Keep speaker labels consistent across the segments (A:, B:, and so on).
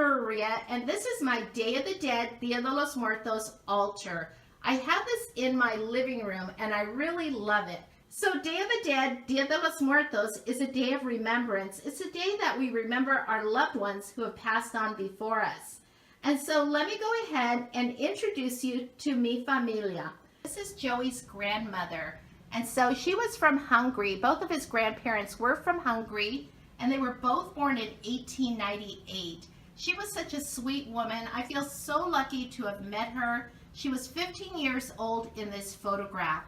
A: Maria, and this is my Day of the Dead, Dia de los Muertos altar. I have this in my living room, and I really love it. So Day of the Dead, Dia de los Muertos, is a day of remembrance. It's a day that we remember our loved ones who have passed on before us. And so let me go ahead and introduce you to mi familia. This is Joey's grandmother. And so she was from Hungary. Both of his grandparents were from Hungary, and they were both born in 1898. She was such a sweet woman. I feel so lucky to have met her. She was 15 years old in this photograph.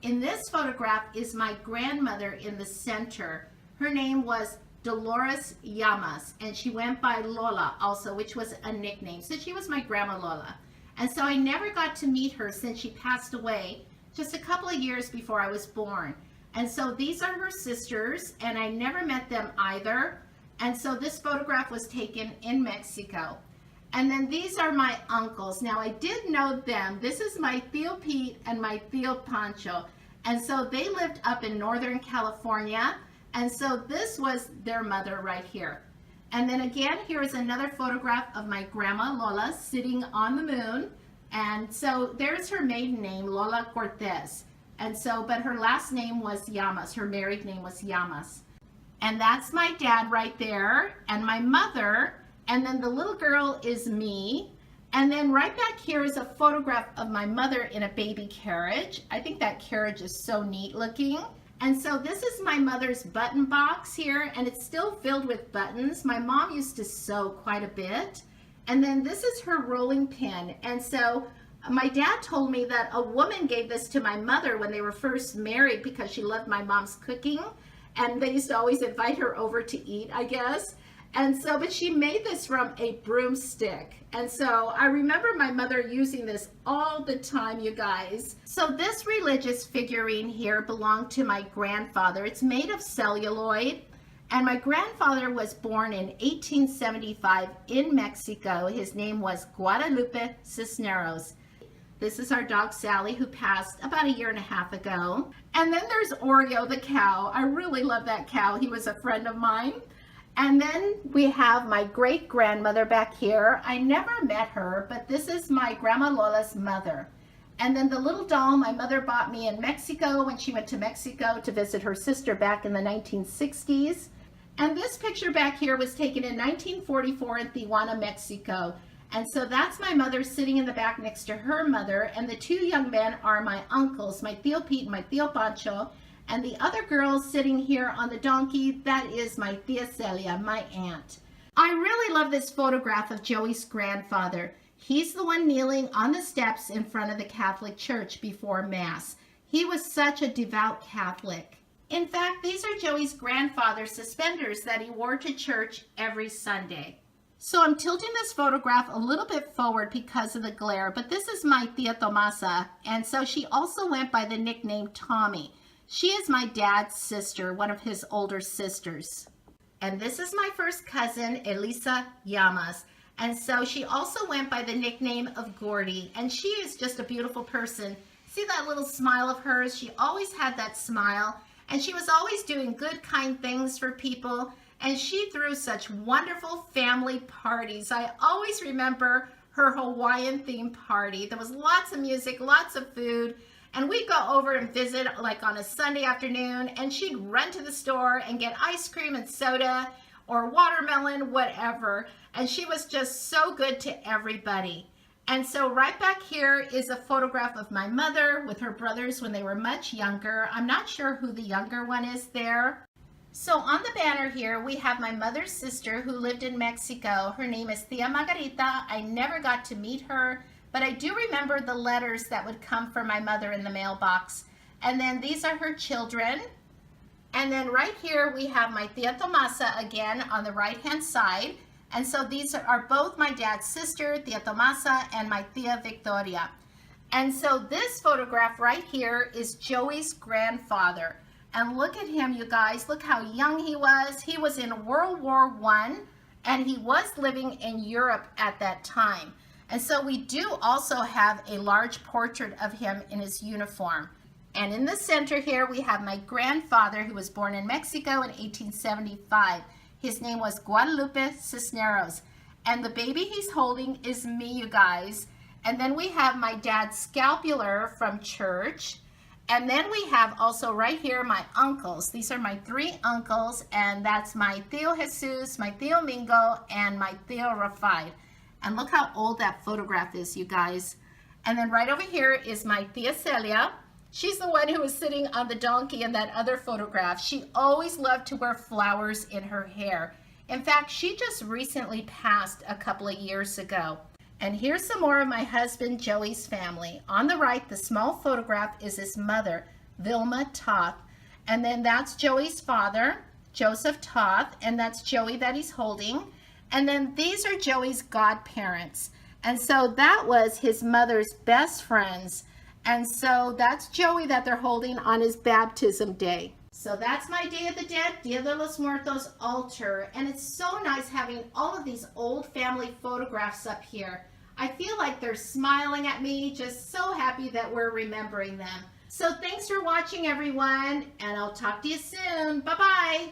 A: In this photograph is my grandmother in the center. Her name was Dolores Llamas, and she went by Lola also, which was a nickname. So she was my grandma Lola. And so I never got to meet her since she passed away just a couple of years before I was born. And so these are her sisters, and I never met them either. And so this photograph was taken in Mexico. And then these are my uncles. Now I did know them. This is my Tío Pete and my Tío Pancho. And so they lived up in Northern California. And so this was their mother right here. And then again, here is another photograph of my grandma Lola sitting on the moon. And so there's her maiden name, Lola Cortez. And so, but her last name was Llamas. Her married name was Llamas. And that's my dad right there, and my mother. And then the little girl is me. And then right back here is a photograph of my mother in a baby carriage. I think that carriage is so neat looking. And so this is my mother's button box here, and it's still filled with buttons. My mom used to sew quite a bit. And then this is her rolling pin. And so my dad told me that a woman gave this to my mother when they were first married because she loved my mom's cooking. And they used to always invite her over to eat, I guess. And so, but she made this from a broomstick. And so I remember my mother using this all the time, you guys. So this religious figurine here belonged to my grandfather. It's made of celluloid. And my grandfather was born in 1875 in Mexico. His name was Guadalupe Cisneros. This is our dog Sally, who passed about a year and a half ago. And then there's Oreo the cow. I really love that cow. He was a friend of mine. And then we have my great grandmother back here. I never met her, but this is my grandma Lola's mother. And then the little doll my mother bought me in Mexico when she went to Mexico to visit her sister back in the 1960s. And this picture back here was taken in 1944 in Tijuana, Mexico. And so that's my mother sitting in the back next to her mother. And the two young men are my uncles, my Tío Pete and my Tío Pancho. And the other girl sitting here on the donkey, that is my Tia Celia, my aunt. I really love this photograph of Joey's grandfather. He's the one kneeling on the steps in front of the Catholic Church before Mass. He was such a devout Catholic. In fact, these are Joey's grandfather's suspenders that he wore to church every Sunday. So I'm tilting this photograph a little bit forward because of the glare, but this is my Tia Tomasa, and so she also went by the nickname Tommy. She is my dad's sister, one of his older sisters. And this is my first cousin, Elisa Llamas. And so she also went by the nickname of Gordy, and she is just a beautiful person. See that little smile of hers? She always had that smile. And she was always doing good, kind things for people. And she threw such wonderful family parties. I always remember her Hawaiian themed party. There was lots of music, lots of food. And we'd go over and visit like on a Sunday afternoon. And she'd run to the store and get ice cream and soda or watermelon, whatever. And she was just so good to everybody. And so right back here is a photograph of my mother with her brothers when they were much younger. I'm not sure who the younger one is there. So on the banner here, we have my mother's sister who lived in Mexico. Her name is Tia Margarita. I never got to meet her, but I do remember the letters that would come from my mother in the mailbox. And then these are her children. And then right here, we have my Tia Tomasa again on the right-hand side. And so these are both my dad's sister, Tia Tomasa, and my Tia Victoria. And so this photograph right here is Joey's grandfather. And look at him, you guys. Look how young he was. He was in World War I, and he was living in Europe at that time. And so we do also have a large portrait of him in his uniform. And in the center here, we have my grandfather who was born in Mexico in 1875. His name was Guadalupe Cisneros. And the baby he's holding is me, you guys. And then we have my dad's scapular from church. And then we have also right here my uncles. These are my 3 uncles, and that's my Tío Jesus, my Tío Mingo, and my Tío Rafael. And look how old that photograph is, you guys. And then right over here is my Tia Celia. She's the one who was sitting on the donkey in that other photograph. She always loved to wear flowers in her hair. In fact, she just recently passed a couple of years ago. And here's some more of my husband Joey's family. On the right, the small photograph is his mother, Vilma Toth. And then that's Joey's father, Joseph Toth, and that's Joey that he's holding. And then these are Joey's godparents. And so that was his mother's best friends. And so that's Joey that they're holding on his baptism day. So that's my Day of the Dead, Dia de los Muertos altar. And it's so nice having all of these old family photographs up here. I feel like they're smiling at me, just so happy that we're remembering them. So thanks for watching, everyone, and I'll talk to you soon. Bye-bye.